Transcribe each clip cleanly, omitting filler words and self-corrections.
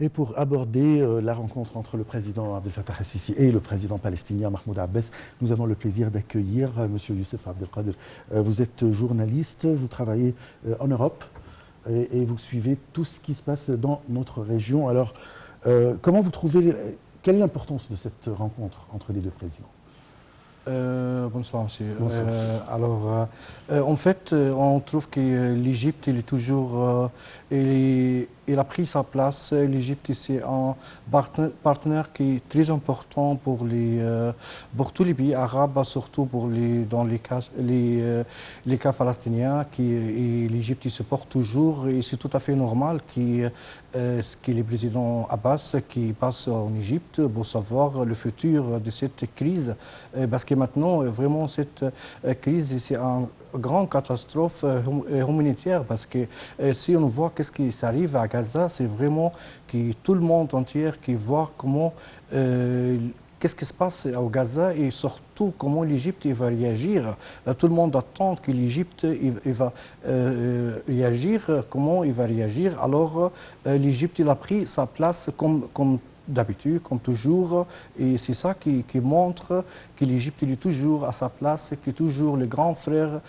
Et pour aborder la rencontre entre le président Abdel Fattah el-Sisi et le président palestinien Mahmoud Abbas, nous avons le plaisir d'accueillir M. Youssef Abdelkader. Vous êtes journaliste, vous travaillez en Europe et vous suivez tout ce qui se passe dans notre région. Alors, comment vous trouvez, quelle est l'importance de cette rencontre entre les deux présidents ? Bonsoir, monsieur. Bonsoir. En fait, on trouve que l'Égypte, il est toujours, il a pris sa place. L'Égypte, c'est un partenaire qui est très important pour tous les pays arabes, surtout dans les cas palestiniens. Et l'Égypte se porte toujours, et c'est tout à fait normal que le président Abbas qui passe en Égypte pour savoir le futur de cette crise, parce que maintenant, vraiment, cette crise, c'est une grande catastrophe humanitaire, parce que si on voit qu'est-ce qui s'arrive à Gaza, c'est vraiment que tout le monde entier qui voit comment qu'est-ce qui se passe au Gaza et surtout comment l'Égypte va réagir. Tout le monde attend que l'Égypte va réagir, comment il va réagir. Alors l'Égypte a pris sa place comme d'habitude, comme toujours, et c'est ça qui montre que l'Égypte est toujours à sa place, qui est toujours le grand frère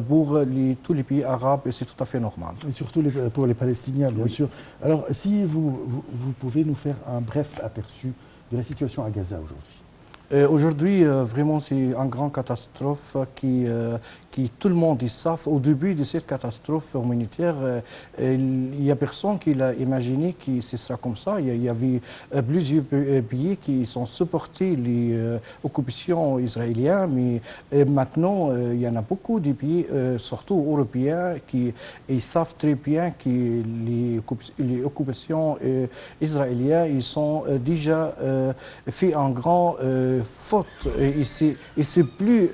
pour tous les pays arabes, et c'est tout à fait normal. Et surtout pour les Palestiniens, bien sûr. Alors, si vous pouvez nous faire un bref aperçu de la situation à Gaza aujourd'hui. Aujourd'hui, vraiment, c'est une grande catastrophe qui tout le monde y savent. Au début de cette catastrophe humanitaire, il n'y a personne qui l'a imaginé que ce sera comme ça. Il y avait plusieurs pays qui ont supporté les occupations israéliennes, mais maintenant, il y en a beaucoup de pays, surtout européens, qui savent très bien que les occupations israéliennes, ils sont déjà fait un grand faute. Et c'est plus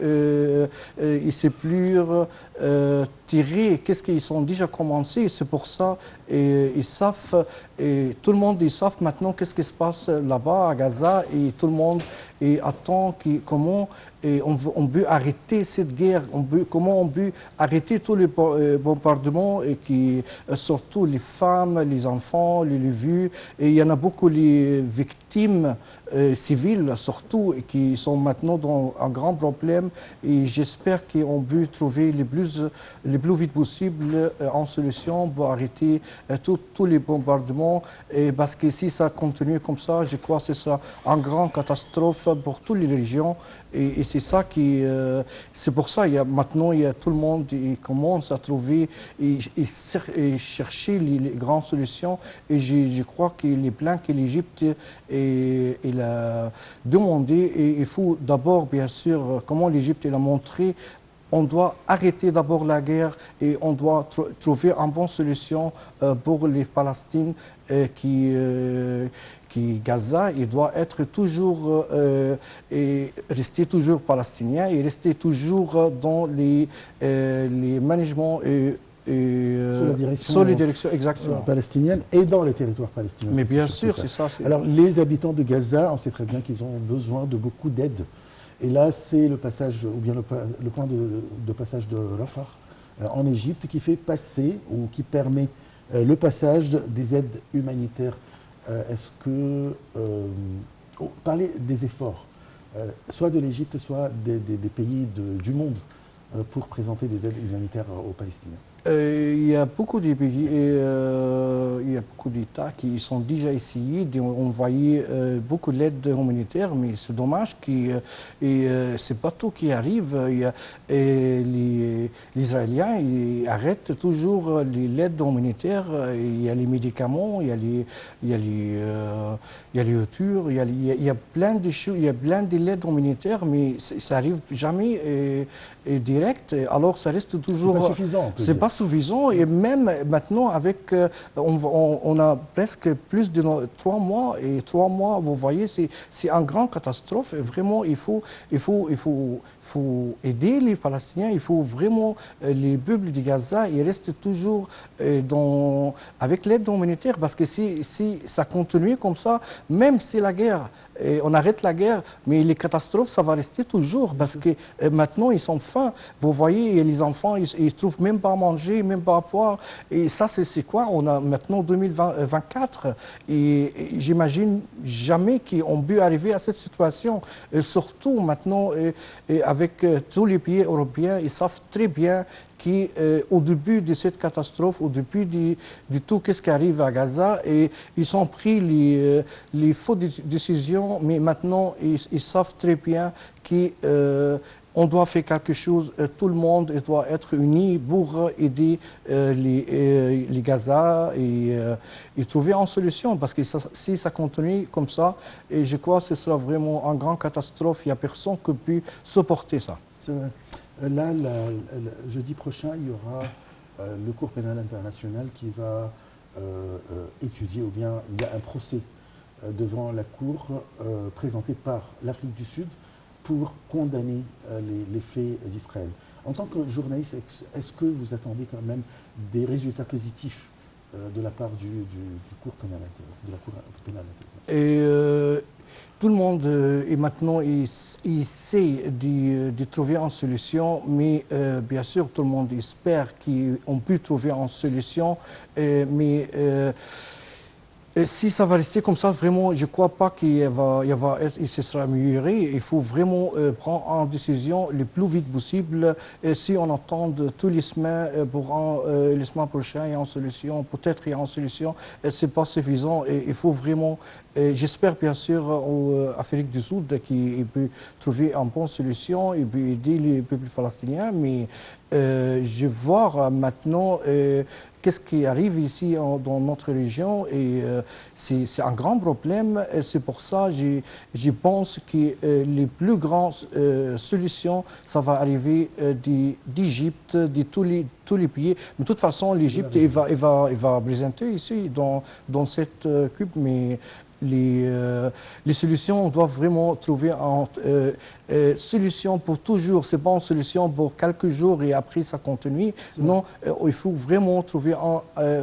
tiré. Qu'est-ce qu'ils ont déjà commencé? C'est pour ça ils savent, et tout le monde ils savent maintenant qu'est-ce qui se passe là-bas à Gaza, et tout le monde attend comment on peut arrêter cette guerre, comment on peut arrêter tous les bombardements, et surtout les femmes, les enfants, les vieux, et il y en a beaucoup les victimes civiles surtout, qui sont maintenant dans un grand problème, et j'espère qu'on peut trouver le plus vite possible en solution pour arrêter tous les bombardements, parce que si ça continue comme ça, je crois que ce sera une grande catastrophe pour toutes les régions, et c'est ça c'est pour ça maintenant tout le monde commence à trouver et chercher les grandes solutions, et je crois que les plans que l'Égypte a demandé, et il faut d'abord, bien sûr, comment l'Égypte l'a montré. On doit arrêter d'abord la guerre, et on doit trouver une bonne solution pour les Palestiniens qui Gaza. Il doit être toujours et rester toujours palestinien, et rester toujours dans les managements sous la direction exactement palestinienne et dans les territoires palestiniens. Mais bien sûr, c'est ça. Alors, les habitants de Gaza, on sait très bien qu'ils ont besoin de beaucoup d'aide. Et là, c'est le passage, ou bien le point de passage de Rafah en Égypte qui fait passer, ou qui permet le passage des aides humanitaires. Est-ce que, parler des efforts, soit de l'Égypte, soit des pays du monde, pour présenter des aides humanitaires aux Palestiniens? Il y a beaucoup de pays, il y a beaucoup d'États qui sont déjà essayés d'envoyer beaucoup d'aide humanitaire, mais c'est dommage que c'est pas tout qui arrive. Les Israéliens arrêtent toujours l'aide humanitaire. Il y a les médicaments, il y a les voitures, il y a plein de choses, il y a plein d'aide humanitaire, mais ça arrive jamais direct. Alors ça reste toujours. C'est pas suffisant. C'est pas suffisant, et même maintenant avec on a presque plus de 3 mois, et 3 mois, vous voyez, c'est une grande catastrophe, et vraiment il faut aider les Palestiniens, il faut vraiment les peuples de Gaza, ils restent toujours avec l'aide humanitaire, parce que si ça continue comme ça, même si la guerre, on arrête la guerre, mais les catastrophes, ça va rester toujours, parce que maintenant ils sont faim. Vous voyez, les enfants, ils ne trouvent même pas à manger. manger, même pas à boire. Et ça, c'est quoi? On a maintenant 2024 et j'imagine jamais qu'on peut arriver à cette situation. Et surtout maintenant, et avec tous les pays européens, ils savent très bien qu'au début de cette catastrophe, au début de tout ce qui arrive à Gaza, et ils ont pris les fausses décisions, mais maintenant ils savent très bien qu'on doit faire quelque chose, tout le monde doit être uni pour aider les Gaza et trouver une solution. Parce que si ça continue comme ça, et je crois que ce sera vraiment une grande catastrophe. Il n'y a personne qui peut supporter ça. C'est vrai. Là, jeudi prochain, il y aura le Cour pénal international qui va étudier, ou bien il y a un procès devant la Cour présenté par l'Afrique du Sud pour condamner les faits d'Israël. En tant que journaliste, est-ce que vous attendez quand même des résultats positifs de la part du Cour pénal de la Cour pénale internationale? Tout le monde est maintenant essaie de trouver une solution, mais bien sûr tout le monde espère qu'on peut trouver une solution, mais si ça va rester comme ça, vraiment, je ne crois pas qu'il se sera amélioré. Il faut vraiment prendre une décision le plus vite possible. Et si on attend tous les semaines pour les semaines prochaines, il y a une solution, peut-être il y a une solution, ce n'est pas suffisant. Et il faut vraiment, j'espère bien sûr en Afrique du Sud qu'il peut trouver une bonne solution, il peut aider les peuples palestiniens, mais je vois maintenant qu'est-ce qui arrive ici dans notre région et c'est un grand problème. C'est pour ça que je pense que les plus grandes solutions, ça va arriver d'Égypte, de tous les pays. Mais de toute façon, l'Égypte il va présenter ici dans cette coupe, mais les solutions, on doit vraiment trouver une solution pour toujours. Ce n'est pas une solution pour quelques jours et après ça continue. Non, il faut vraiment trouver,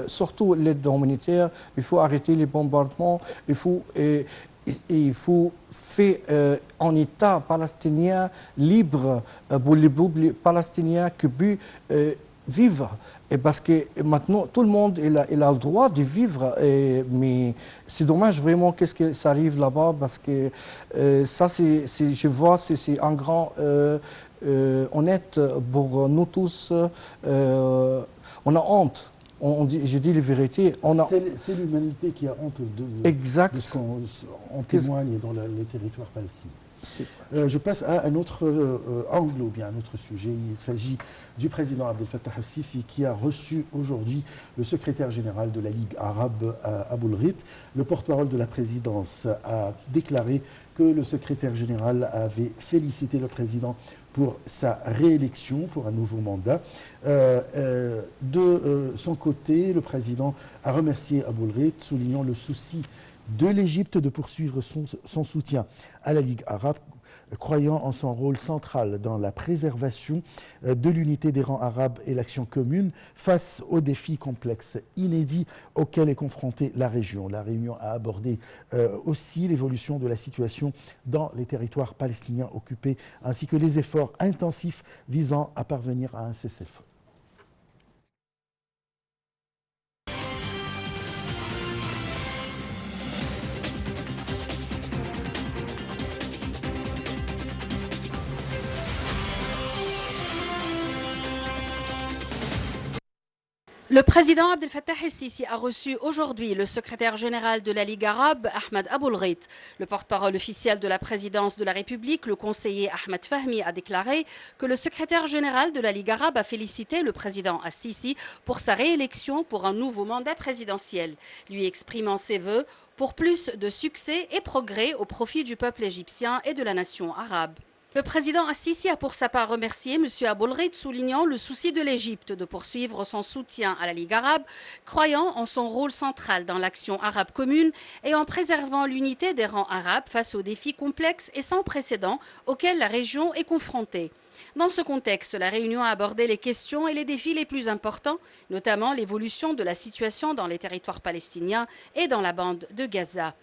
surtout l'aide humanitaire, il faut arrêter les bombardements, il faut faire un État palestinien libre pour les peuples palestiniens qui peuvent vivre. Et parce que maintenant, tout le monde il a le droit de vivre, mais c'est dommage vraiment qu'est-ce que ça arrive là-bas, parce que ça, je vois, c'est un grand honnête pour nous tous. On a honte. Je dis la vérité. C'est l'humanité qui a honte de ce qu'on témoigne dans les territoires palestiniens. Je passe à un autre angle ou bien un autre sujet. Il s'agit du président Abdel Fattah al-Sisi qui a reçu aujourd'hui le secrétaire général de la Ligue arabe, Aboul Rit. Le porte-parole de la présidence a déclaré que le secrétaire général avait félicité le président pour sa réélection, pour un nouveau mandat. De son côté, le président a remercié Aboul Rit, soulignant le souci de l'Égypte de poursuivre son soutien à la Ligue arabe, croyant en son rôle central dans la préservation de l'unité des rangs arabes et l'action commune face aux défis complexes, inédits auxquels est confrontée la région. La réunion a abordé aussi l'évolution de la situation dans les territoires palestiniens occupés, ainsi que les efforts intensifs visant à parvenir à un cessez-le-feu. Le président Abdel Fattah el-Sisi a reçu aujourd'hui le secrétaire général de la Ligue arabe, Ahmed Aboul Rit. Le porte-parole officiel de la présidence de la République, le conseiller Ahmed Fahmi, a déclaré que le secrétaire général de la Ligue arabe a félicité le président al-Sisi pour sa réélection pour un nouveau mandat présidentiel, lui exprimant ses vœux pour plus de succès et progrès au profit du peuple égyptien et de la nation arabe. Le président al-Sisi a pour sa part remercié M. Aboul Rit, soulignant le souci de l'Égypte de poursuivre son soutien à la Ligue arabe, croyant en son rôle central dans l'action arabe commune et en préservant l'unité des rangs arabes face aux défis complexes et sans précédent auxquels la région est confrontée. Dans ce contexte, la réunion a abordé les questions et les défis les plus importants, notamment l'évolution de la situation dans les territoires palestiniens et dans la bande de Gaza.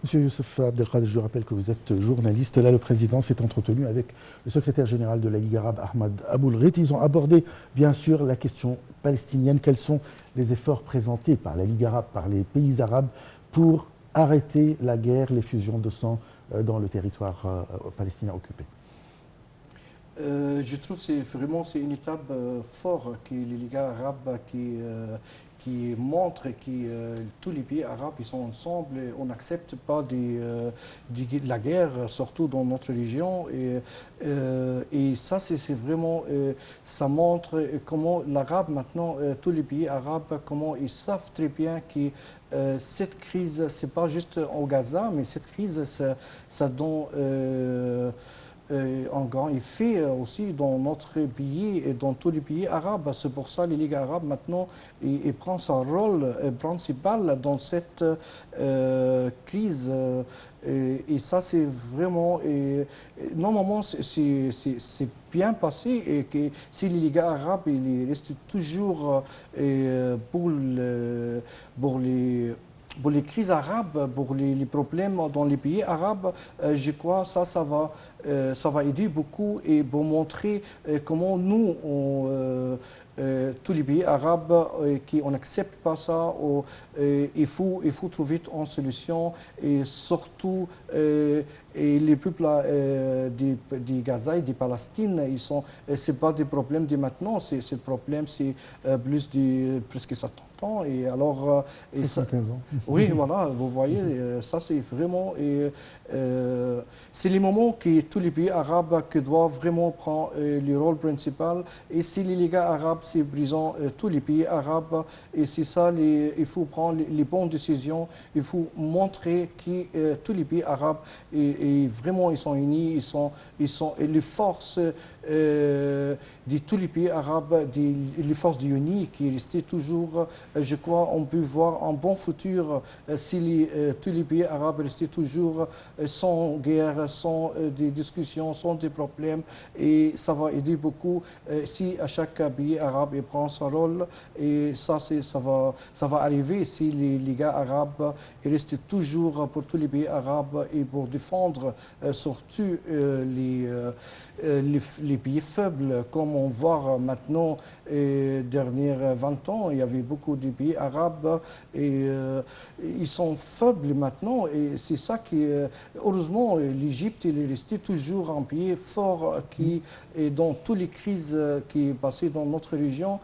Monsieur Youssef Abdelkader, je rappelle que vous êtes journaliste. Là, le président s'est entretenu avec le secrétaire général de la Ligue arabe, Ahmad Aboulghait. Ils ont abordé, bien sûr, la question palestinienne. Quels sont les efforts présentés par la Ligue arabe, par les pays arabes, pour arrêter la guerre, les fusions de sang dans le territoire palestinien occupé? Je trouve que c'est une étape forte que les Ligues arabes qui montre que tous les pays arabes ils sont ensemble et on n'accepte pas de la guerre, surtout dans notre région. Et ça, c'est vraiment, ça montre comment l'arabe maintenant, tous les pays arabes, comment ils savent très bien que cette crise, c'est pas juste au Gaza, mais cette crise, ça donne un grand effet aussi dans notre pays et dans tous les pays arabes. C'est pour ça que les Ligues arabes maintenant prend son rôle principal dans cette crise. Et ça, c'est vraiment... normalement, c'est bien passé et que si les Ligues arabes ils restent toujours pour les crises arabes, pour les problèmes dans les pays arabes, je crois que ça va aider beaucoup et pour montrer comment nous, tous les pays arabes, qui on n'accepte pas ça, il faut trouver une solution et surtout et les peuples du Gaza et de Palestine, c'est pas des problèmes de maintenant, c'est le problème, c'est plus de presque 70 ans et alors 15 ans. oui, voilà, vous voyez, ça c'est vraiment c'est les moments que tous les pays arabes qui doivent vraiment prendre le rôle principal et si les Ligues arabes c'est brisant tous les pays arabes et c'est ça il faut prendre les bonnes décisions, il faut montrer que tous les pays arabes et vraiment ils sont unis, ils sont les forces de tous les pays arabes, les forces d'UNI qui restaient toujours, je crois, on peut voir un bon futur si tous les pays arabes restaient toujours sans guerre, sans des discussions, sans des problèmes. Et ça va aider beaucoup si à chaque pays arabe il prend son rôle. Et ça va arriver si les Ligues arabes restent toujours pour tous les pays arabes et pour défendre surtout les pays faibles, comme on voit maintenant, dernières 20 ans, il y avait beaucoup de pays arabes et ils sont faibles maintenant. Et c'est ça qui, heureusement, l'Égypte est restée toujours un pays fort qui est dans toutes les crises qui sont passées dans notre région.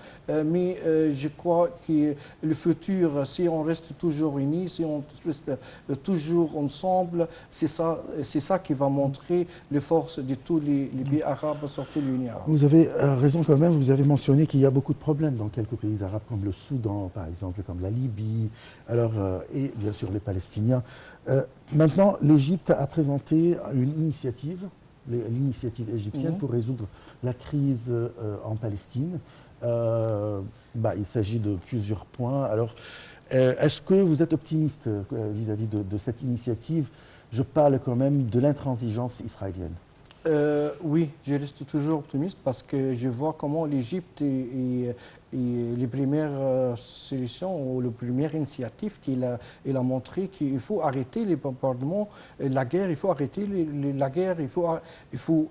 Mais je crois que le futur, si on reste toujours unis, si on reste toujours ensemble, c'est ça qui va montrer les forces de tous les pays arabes, surtout l'Union arabe. Vous avez raison quand même, vous avez mentionné qu'il y a beaucoup de problèmes dans quelques pays arabes comme le Soudan, par exemple, comme la Libye, et bien sûr les Palestiniens. Maintenant, l'Égypte a présenté une initiative, l'initiative égyptienne pour résoudre la crise en Palestine. Il s'agit de plusieurs points. Alors, est-ce que vous êtes optimiste vis-à-vis de cette initiative? Je parle quand même de l'intransigeance israélienne. Oui, je reste toujours optimiste parce que je vois comment l'Égypte et les premières solutions ou les premières initiatives qu'il a montré qu'il faut arrêter les bombardements, la guerre, il faut arrêter la guerre, il faut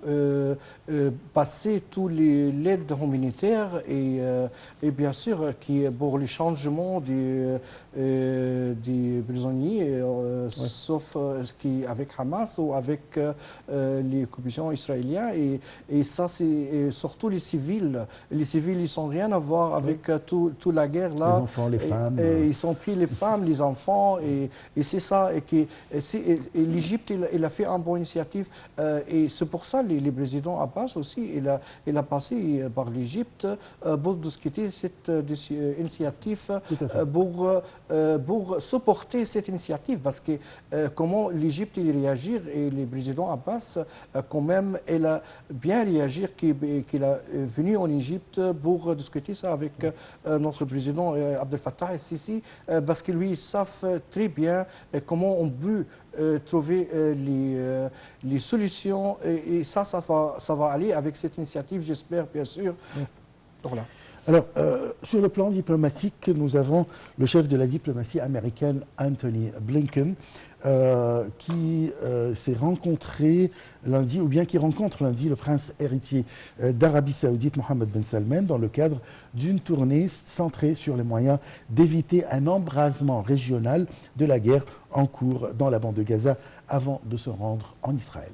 passer tous l'aide humanitaire et bien sûr pour le changement des prisonniers, sauf avec Hamas ou avec les commissions israéliennes et ça c'est surtout les civils. Les civils ils sont rien à voir avec toute la guerre là. Les enfants, les femmes. Ils ont pris les femmes, les enfants et c'est ça. Et l'Égypte il a fait une bonne initiative et c'est pour ça le président Abbas aussi il a passé par l'Égypte pour discuter cette initiative pour supporter cette initiative parce que comment l'Égypte réagir et le président Abbas quand même il a bien réagi qu'il a venu en Égypte pour discuter ça avec notre président Abdel Fattah el-Sisi parce que lui ils savent très bien comment on peut trouver les solutions et ça va aller avec cette initiative j'espère bien sûr. Voilà. Alors, sur le plan diplomatique, nous avons le chef de la diplomatie américaine, Anthony Blinken, qui s'est rencontré lundi, ou bien qui rencontre lundi le prince héritier d'Arabie Saoudite, Mohammed Ben Salman, dans le cadre d'une tournée centrée sur les moyens d'éviter un embrasement régional de la guerre en cours dans la bande de Gaza avant de se rendre en Israël.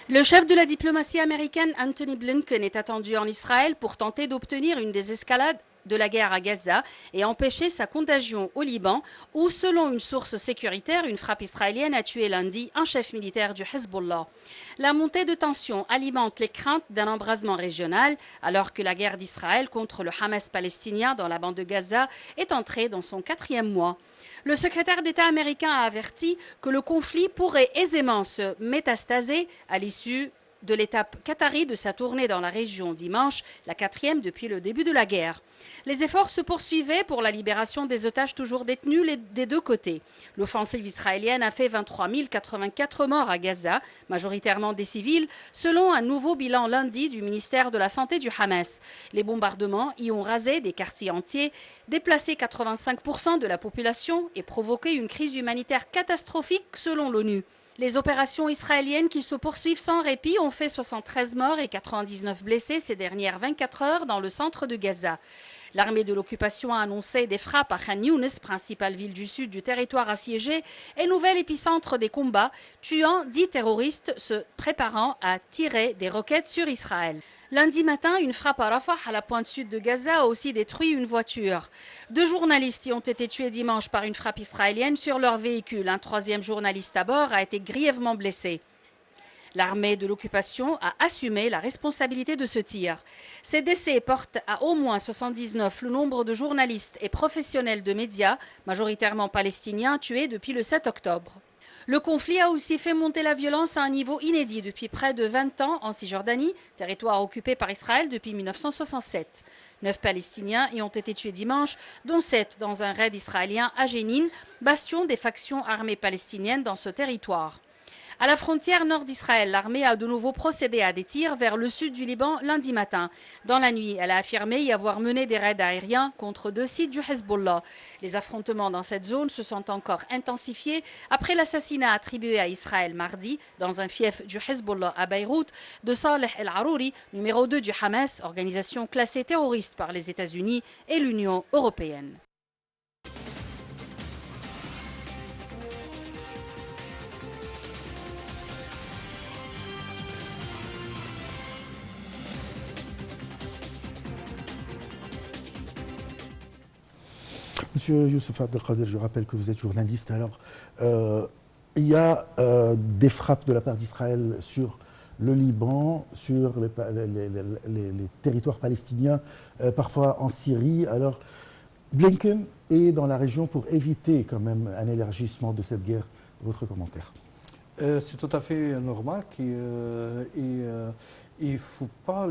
Le chef de la diplomatie américaine, Anthony Blinken, est attendu en Israël pour tenter d'obtenir une désescalade de la guerre à Gaza et empêcher sa contagion au Liban, où, selon une source sécuritaire, une frappe israélienne a tué lundi un chef militaire du Hezbollah. La montée de tension alimente les craintes d'un embrasement régional, alors que la guerre d'Israël contre le Hamas palestinien dans la bande de Gaza est entrée dans son 4e mois. Le secrétaire d'État américain a averti que le conflit pourrait aisément se métastaser à l'issue de l'étape qatari de sa tournée dans la région dimanche, la 4e depuis le début de la guerre. Les efforts se poursuivaient pour la libération des otages toujours détenus des deux côtés. L'offensive israélienne a fait 23 084 morts à Gaza, majoritairement des civils, selon un nouveau bilan lundi du ministère de la Santé du Hamas. Les bombardements y ont rasé des quartiers entiers, déplacé 85% de la population et provoqué une crise humanitaire catastrophique selon l'ONU. Les opérations israéliennes qui se poursuivent sans répit ont fait 73 morts et 99 blessés ces dernières 24 heures dans le centre de Gaza. L'armée de l'occupation a annoncé des frappes à Khan Younis, principale ville du sud du territoire assiégé, et nouvel épicentre des combats, tuant 10 terroristes se préparant à tirer des roquettes sur Israël. Lundi matin, une frappe à Rafah, à la pointe sud de Gaza, a aussi détruit une voiture. 2 journalistes y ont été tués dimanche par une frappe israélienne sur leur véhicule. Un 3e journaliste à bord a été grièvement blessé. L'armée de l'occupation a assumé la responsabilité de ce tir. Ces décès portent à au moins 79 le nombre de journalistes et professionnels de médias, majoritairement palestiniens, tués depuis le 7 octobre. Le conflit a aussi fait monter la violence à un niveau inédit depuis près de 20 ans en Cisjordanie, territoire occupé par Israël depuis 1967. 9 Palestiniens y ont été tués dimanche, dont 7 dans un raid israélien à Jénine, bastion des factions armées palestiniennes dans ce territoire. À la frontière nord d'Israël, l'armée a de nouveau procédé à des tirs vers le sud du Liban lundi matin. Dans la nuit, elle a affirmé y avoir mené des raids aériens contre 2 sites du Hezbollah. Les affrontements dans cette zone se sont encore intensifiés après l'assassinat attribué à Israël mardi, dans un fief du Hezbollah à Beyrouth, de Saleh el-Arouri, numéro 2 du Hamas, organisation classée terroriste par les États-Unis et l'Union européenne. Monsieur Youssef Abdelkader, je rappelle que vous êtes journaliste. Alors, il y a des frappes de la part d'Israël sur le Liban, sur les territoires palestiniens, parfois en Syrie. Alors, Blinken est dans la région pour éviter quand même un élargissement de cette guerre. Votre commentaire? C'est tout à fait normal il ne faut pas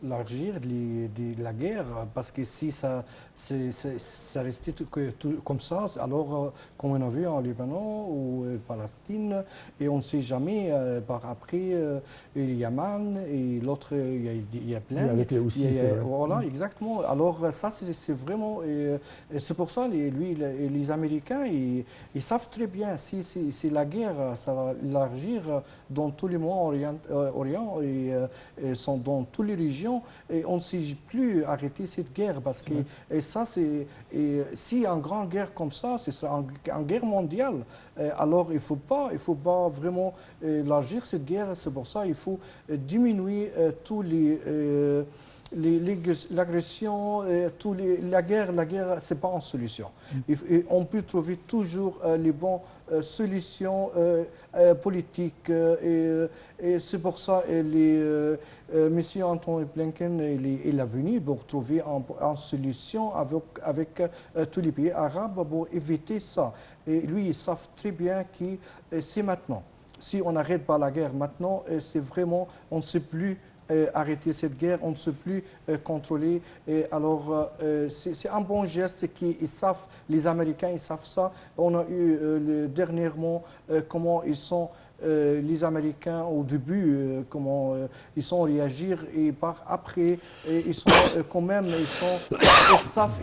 élargir la guerre, parce que si ça restait tout comme ça, alors comme on a vu en Liban ou en Palestine, et on ne sait jamais, par après, il y a Yémen et l'autre, il y a plein. Avec les Houthis, voilà, exactement. Alors ça, c'est vraiment... c'est pour ça, les Américains, ils savent très bien si la guerre, ça va élargir dans tous les Moyen-Orient, et sont dans toutes les régions, et on ne sait plus arrêter cette guerre, parce que si une grande guerre comme ça, ce sera une guerre mondiale, alors il faut pas vraiment élargir cette guerre. C'est pour ça qu'il faut diminuer tous l'agression, la guerre, c'est pas une solution. Et on peut trouver toujours les bonnes solutions politiques, et c'est pour ça M. Anthony Blinken il est venu pour trouver une solution avec tous les pays arabes pour éviter ça. Et lui, ils savent très bien que c'est maintenant. Si on n'arrête pas la guerre maintenant, c'est vraiment, on ne sait plus arrêter cette guerre, on ne sait plus contrôler. Et alors, c'est un bon geste qu'ils savent, les Américains, ils savent ça. On a eu dernièrement comment ils sont, les Américains au début, comment ils sont réagir et par après, ils sont quand même, ils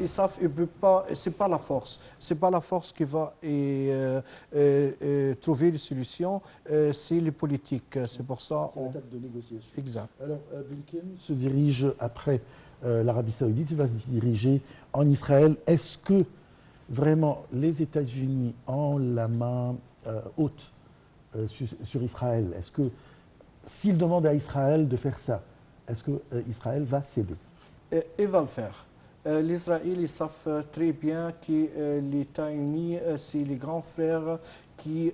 savent, ils peuvent pas, c'est pas la force. C'est pas la force qui va trouver les solutions, c'est les politiques. C'est pour ça. C'est l'étape de négociation. Exact. Alors, Blinken se dirige après l'Arabie Saoudite, il va se diriger en Israël. Est-ce que vraiment les États-Unis ont la main haute sur Israël? Est-ce que s'il demande à Israël de faire ça, est-ce que Israël va céder? Il va le faire. L'Israël, ils savent très bien que les États-Unis, c'est les grands frères qui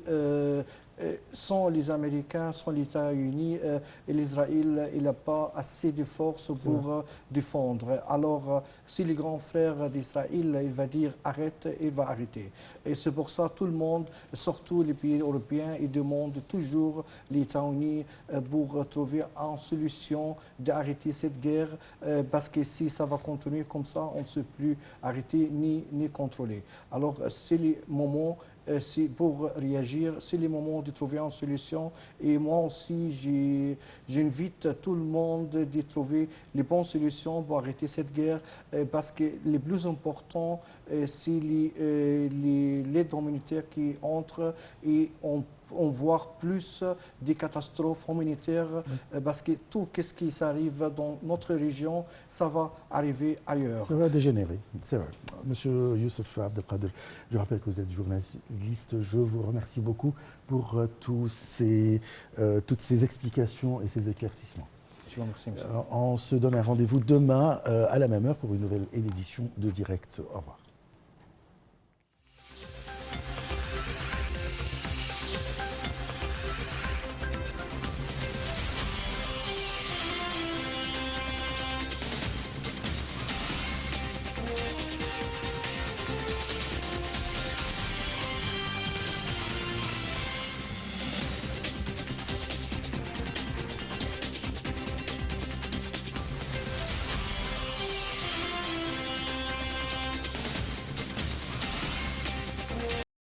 sont les Américains, sont les États-Unis, et l'Israël, il n'a pas assez de force pour défendre. Alors, si les grands frères d'Israël, il va dire arrête, il va arrêter. Et c'est pour ça tout le monde, surtout les pays européens, ils demandent toujours les États-Unis pour trouver une solution d'arrêter cette guerre, parce que si ça va continuer comme ça, on ne sait plus arrêter ni contrôler. Alors, c'est le moment. C'est pour réagir, c'est le moment de trouver une solution. Et moi aussi, j'invite tout le monde de trouver les bonnes solutions pour arrêter cette guerre, parce que le plus important, c'est l'aide humanitaire qui entre et on voit plus des catastrophes humanitaires, parce que tout ce qui s'arrive dans notre région, ça va arriver ailleurs. Ça va dégénérer, c'est vrai. Monsieur Youssef Abdelkader, je rappelle que vous êtes journaliste. Je vous remercie beaucoup pour toutes ces explications et ces éclaircissements. Je vous remercie, monsieur. On se donne un rendez-vous demain à la même heure pour une nouvelle édition de Direct. Au revoir.